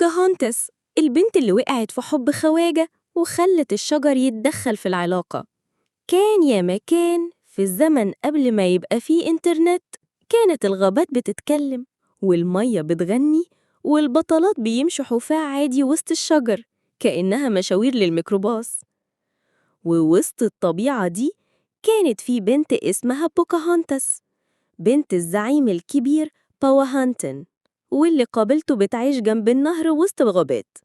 بوكاهونتس، البنت اللي وقعت في حب خواجة وخلت الشجر يتدخل في العلاقة. كان يا مكان في الزمن قبل ما يبقى فيه إنترنت، كانت الغابات بتتكلم والمية بتغني والبطلات بيمشوا حفاة عادي وسط الشجر كأنها مشاوير للميكروباص. ووسط الطبيعة دي كانت في بنت اسمها بوكاهونتس، بنت الزعيم الكبير باوهانتن، واللي قابلته بتعيش جنب النهر وسط الغابات.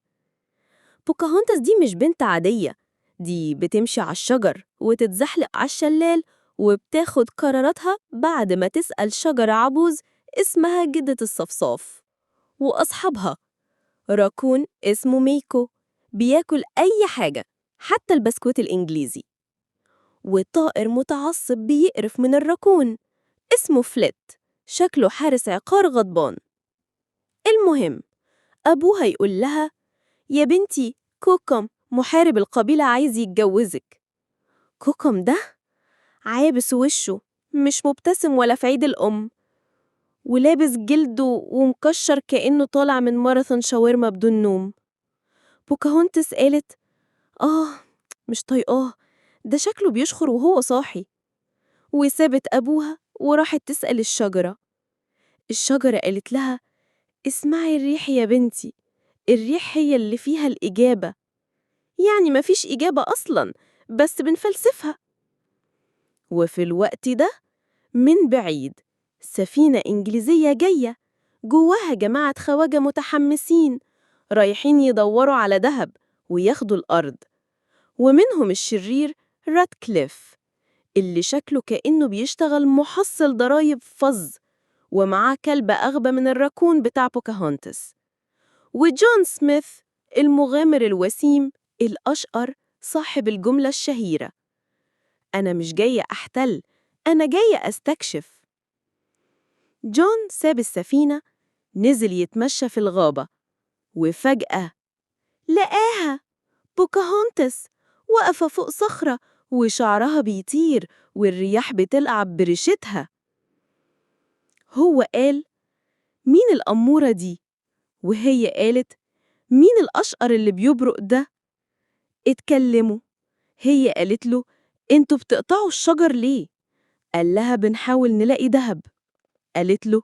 بوكاهونتس دي مش بنت عادية، دي بتمشي على الشجر وتتزحلق على الشلال وبتاخد قراراتها بعد ما تسأل شجرة عجوز اسمها جدة الصفصاف. وأصحابها راكون اسمه ميكو بياكل أي حاجة حتى البسكوت الإنجليزي، وطائر متعصب بيقرف من الراكون اسمه فليت، شكله حارس عقار غضبان. المهم أبوها يقول لها: يا بنتي، كوكم محارب القبيلة عايز يتجوزك. كوكم ده عابس وشه، مش مبتسم ولا في عيد الأم، ولابس جلده ومكشر كأنه طالع من ماراثون شاورما بدون نوم. بوكاهونتس قالت: مش طايقاه، ده شكله بيشخر وهو صاحي. وسابت أبوها وراحت تسأل الشجرة. الشجرة قالت لها: اسمعي الريح يا بنتي، الريح هي اللي فيها الإجابة. يعني مفيش إجابة أصلاً، بس بنفلسفها. وفي الوقت ده من بعيد سفينة إنجليزية جاية، جواها جماعة خواجة متحمسين رايحين يدوروا على دهب وياخدوا الأرض. ومنهم الشرير راتكليف اللي شكله كأنه بيشتغل محصل ضرايب فظ، ومعاه كلب أغبى من الراكون بتاع بوكاهونتس. وجون سميث المغامر الوسيم الأشقر صاحب الجملة الشهيرة: أنا مش جاية أحتل، أنا جاية أستكشف. جون ساب السفينة، نزل يتمشى في الغابة، وفجأة لقاها بوكاهونتس واقفة فوق صخرة وشعرها بيطير والرياح بتلعب بريشتها. هو قال: مين الأمورة دي؟ وهي قالت: مين الأشقر اللي بيبرق ده؟ اتكلموا. هي قالت له: انتوا بتقطعوا الشجر ليه؟ قال لها: بنحاول نلاقي دهب. قالت له: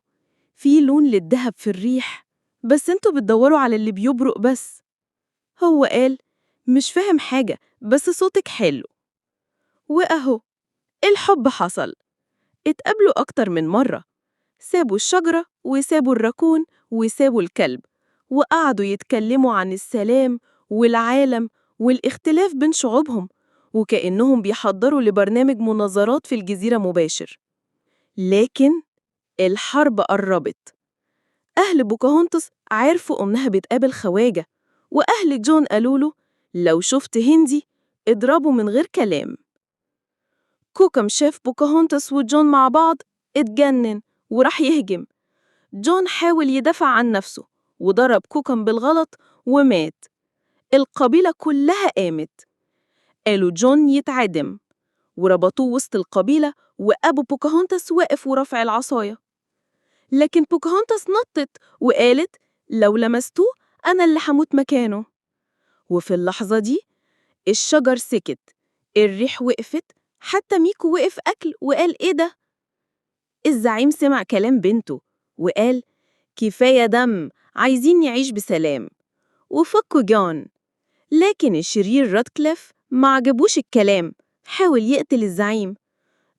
في لون للدهب في الريح، بس انتوا بتدوروا على اللي بيبرق بس. هو قال: مش فاهم حاجة، بس صوتك حلو. وأهو الحب حصل. اتقابلوا أكتر من مرة، سابوا الشجرة وسابوا الراكون وسابوا الكلب، وقعدوا يتكلموا عن السلام والعالم والاختلاف بين شعوبهم، وكأنهم بيحضروا لبرنامج مناظرات في الجزيرة مباشر. لكن الحرب قربت. أهل بوكاهونتس عرفوا إنها بتقابل خواجة، وأهل جون قالوا له: لو شفت هندي اضربه من غير كلام. كوكم شاف بوكاهونتس وجون مع بعض اتجنن وراح يهجم. جون حاول يدافع عن نفسه وضرب كوكم بالغلط ومات. القبيلة كلها قامت، قالوا جون يتعدم، وربطوه وسط القبيلة، وأبو بوكاهونتس واقف ورافع العصاية. لكن بوكاهونتس نطت وقالت: لو لمستوه أنا اللي هموت مكانه. وفي اللحظة دي الشجر سكت، الريح وقفت، حتى ميكو وقف أكل وقال: إيه ده؟ الزعيم سمع كلام بنته وقال: كفاية دم، عايزين يعيش بسلام. وفكوا جون. لكن الشرير راتكليف ما عجبوش الكلام، حاول يقتل الزعيم.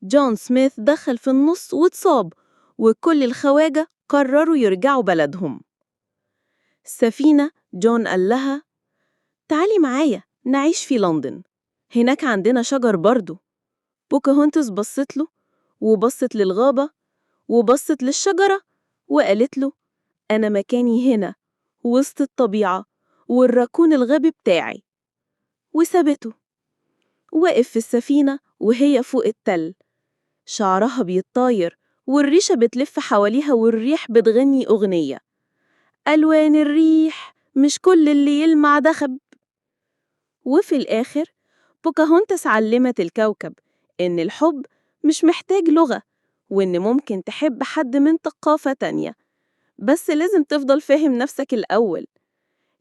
جون سميث دخل في النص واتصاب، وكل الخواجة قرروا يرجعوا بلدهم. السفينة جون قال لها: تعالي معايا نعيش في لندن، هناك عندنا شجر برضو. بوكاهونتس بصت له وبصت للغابة وبصت للشجرة وقالت له: أنا مكاني هنا وسط الطبيعة والراكون الغبي بتاعي. وسابته واقف في السفينة وهي فوق التل، شعرها بيتطاير والريشة بتلف حواليها والريح بتغني أغنية: ألوان الريح مش كل اللي يلمع دخب. وفي الآخر بوكاهونتس علمت الكوكب إن الحب مش محتاج لغة، وإن ممكن تحب حد من ثقافة تانية، بس لازم تفضل فاهم نفسك الأول.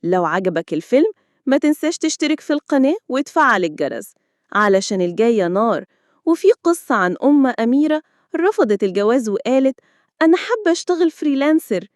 لو عجبك الفيلم ما تنساش تشترك في القناة وتفعل الجرس علشان الجاية نار. وفي قصة عن أميرة رفضت الجواز وقالت أنا حابة أشتغل فريلانسر.